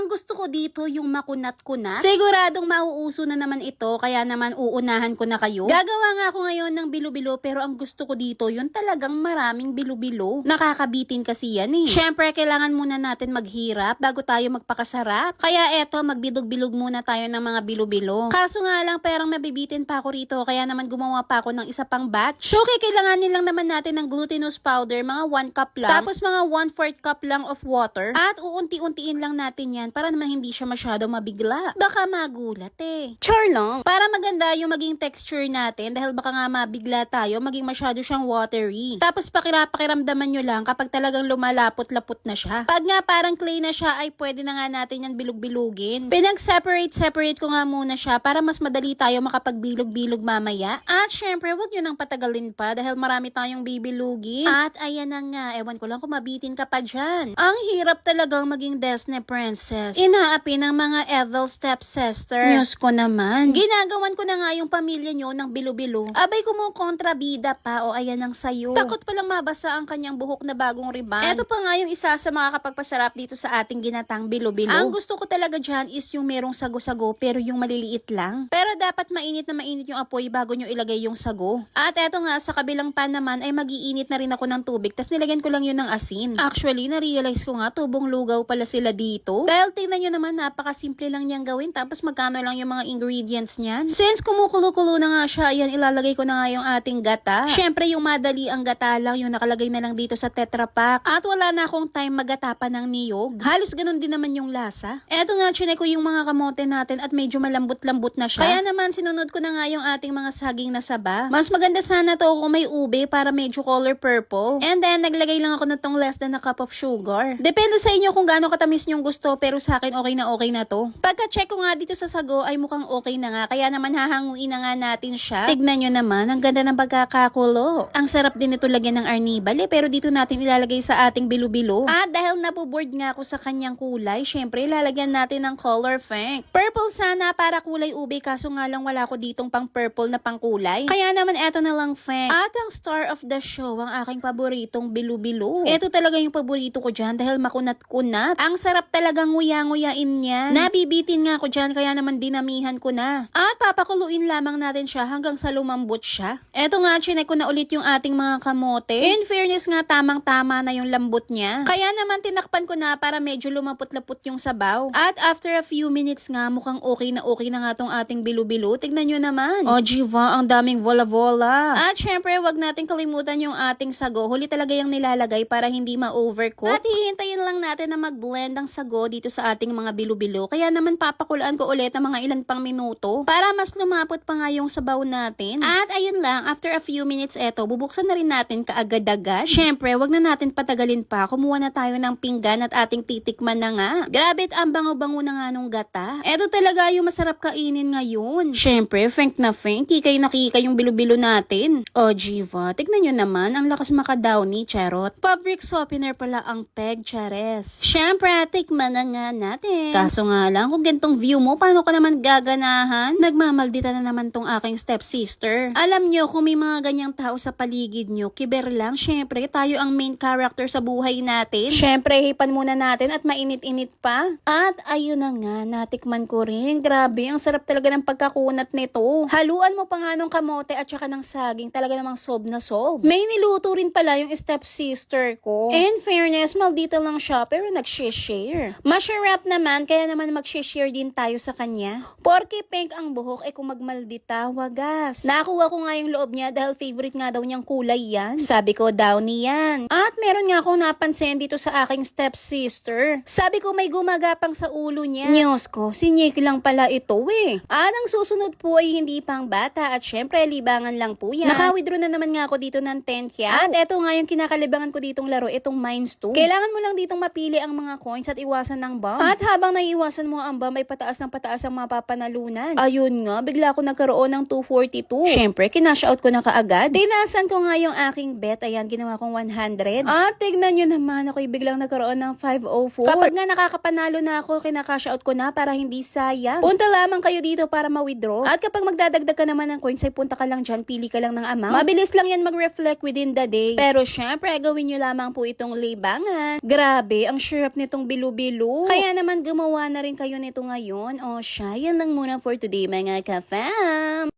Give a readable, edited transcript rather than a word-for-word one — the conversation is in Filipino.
Ang gusto ko dito yung makunat-kunat. Siguradong mauuso na naman ito, kaya naman uunahan ko na kayo. Gagawa nga ako ngayon ng bilo-bilo, pero ang gusto ko dito yun talagang maraming bilo-bilo. Nakakabitin kasi yan eh. Syempre, kailangan muna natin maghirap bago tayo magpakasarap. Kaya eto, magbilog-bilog muna tayo ng mga bilo-bilo. Kaso nga lang, parang mabibitin pa ako rito, kaya naman gumawa pa ako ng isa pang batch. So, kailanganin lang naman natin ng glutinous powder, mga 1 cup lang. Tapos mga 1/4 cup lang of water. At uunti-untiin lang natin yan para naman hindi siya masyado mabigla. Baka magulat eh. Char lang. Para maganda yung maging texture natin, dahil baka nga mabigla tayo, maging masyado siyang watery. Tapos pakiramdaman nyo lang kapag talagang lumalapot-lapot na siya. Pag nga parang clay na siya, ay pwede na nga natin yan bilog-bilugin. Pinag-separate ko nga muna siya para mas madali tayo makapagbilog-bilog mamaya. At syempre, wag nyo nang patagalin pa dahil marami tayong bibilugin. At ayan na nga, ewan ko lang kung mabitin ka pa dyan. Ang hirap talagang maging Disney princess. Inaapi ng mga evil stepsister. News ko naman. Ginagawan ko na nga yung pamilya nyo ng bilo-bilo. Abay kumukontrabida pa o ayan ang sayo. Takot palang mabasa ang kanyang buhok na bagong ribbon. Eto pa nga yung isa sa mga kapagpasarap dito sa ating ginatang bilo-bilo. Ang gusto ko talaga dyan is yung merong sago-sago pero yung maliliit lang. Pero dapat mainit na mainit yung apoy bago nyo ilagay yung sago. At eto nga, sa kabilang pan naman ay mag-iinit na rin ako ng tubig tas nilagyan ko lang yun ng asin. Actually, na-realize ko nga tubong lugaw pala sila dito. Dahil tingnan nyo naman, napakasimple lang niyang gawin tapos magkano lang yung mga ingredients niyan. Since kumukulo-kulo na nga siya, ayan, ilalagay ko na nga yung ating gata. Syempre, yung madali ang gata lang, yung nakalagay na lang dito sa Tetra Pak. At wala na akong time magata pa ng niyog. Halos ganun din naman yung lasa. Eto nga, chinek ko yung mga kamote natin at medyo malambot-lambot na siya. Kaya naman, sinunod ko na nga yung ating mga saging na saba. Mas maganda sana to kung may ube para medyo color purple. And then, naglagay lang ako na tong less than a cup of sugar. Depende sa inyo kung gaano katamis yung gusto, pero sa akin okay na to. Pagka-check ko nga dito sa sago ay mukhang okay na nga, kaya naman hahanguin na nga natin siya. Tignan nyo naman, ang ganda ng pagkakakulo. Ang sarap din ito lagyan ng arnibal pero dito natin ilalagay sa ating bilo-bilo. At dahil naboboard nga ako sa kanyang kulay, syempre ilalagyan natin ng color feng. Purple sana para kulay ube, kaso nga lang wala ko ditong pang purple na pang kulay. Kaya naman eto na lang feng. At ang star of the show, ang aking paboritong bilo-bilo. Ito talaga yung paborito ko dyan dahil makunat-kunat. Ang sarap talagang nguya-nguyain niya. Nabibitin nga ako dyan kaya naman dinamihan ko na. At papakuluin lamang natin siya hanggang sa lumambot siya. Eto nga, chinek ko na ulit yung ating mga kamote. In fairness nga, tamang-tama na yung lambot niya. Kaya naman tinakpan ko na para medyo lumapot-lapot yung sabaw. At after a few minutes nga, mukhang okay na nga tong ating bilo-bilo. Tignan nyo naman. O, Jiva, ang daming vola-vola. At syempre, wag natin kalimutan yung ating sago. Huli talaga yung nilalagay para hindi ma-overcook. At hihintayin lang natin na mag-blend ang sago dito sa ating mga bilo-bilo. Kaya naman papakulaan ko ulit ng mga ilan pang minuto para mas lumapot pa nga yung sabaw natin. At ayun lang, after a few minutes eto, bubuksan na rin natin kaagad-agad. Syempre, wag na natin patagalin pa. Kumuha na tayo ng pinggan at ating titikman na nga. Grabe, ang bango-bango na nga nung gata. Eto talaga yung masarap kainin ngayon. Syempre, feng na feng, kikay na kikay yung bilo-bilo natin. O, Jiva, tignan nyo naman, ang lakas maka-downy, charot. Fabric softener pala ang peg, chares. Syempre, tikman na nga natin. Kaso nga lang, kung gantong view mo, paano ka naman gaganahan? Nagmamaldita na naman tong aking stepsister. Alam nyo, kung may mga ganyang tao sa paligid nyo, kiber lang. Syempre, tayo ang main character sa buhay natin. Syempre, hipan muna natin at mainit-init pa. At ayun na nga, natikman ko rin. Grabe, ang sarap talaga ng pagkakunat nito. Haluan mo pa nga nung kamote at saka ng saging. Talaga namang sob na sob. May niluto rin pala yung stepsister ko. In fairness, maldita lang siya pero nag-share. Masarap naman, kaya naman mag-share din tayo sa kanya. Porke pink ang buhok, kung magmaldita, wagas. Nakuha ko nga yung loob niya dahil favorite nga daw niyang kulay yan. Sabi ko, downy yan. At meron nga akong napansin dito sa aking stepsister. Sabi ko, may gumagapang sa ulo niya. News ko, si Nick lang pala ito eh. At ang susunod po ay hindi pang bata at syempre, libangan lang po yan. Naka-withdraw na naman nga ako dito ng 10 kya. At eto nga yung kinakalibangan ko ditong laro, itong Mines 2. Kailangan mo lang ditong mapili ang mga coins at iwasan ng bomb. At habang naiiwasan mo ang bomb, ay pataas ng pataas ang mapapanalunan. Ayun nga, bigla ako nagkaroon ng 242. Syempre, kinash out ko na kaagad. Tinasan ko nga yung aking bet. Ayan, ginawa kong 100. At tignan nyo naman, ako'y biglang nagkaroon ng 504. Kapag nga nakakapanalo na ako, kinakash out ko na para hindi sayang. Punta lamang kayo dito para ma-withdraw. At kapag magdadagdag ka naman ng coins, ay punta ka lang dyan, pili ka lang ng amount. Mabilis lang yan mag-reflect within the day. Pero syempre, gawin nyo lamang po itong libangan. Grabe, ang syrup nitong bilo-bilo. bilo. Kaya naman gumawa na rin kayo nito ngayon. O siya, yan lang muna for today mga ka-fam.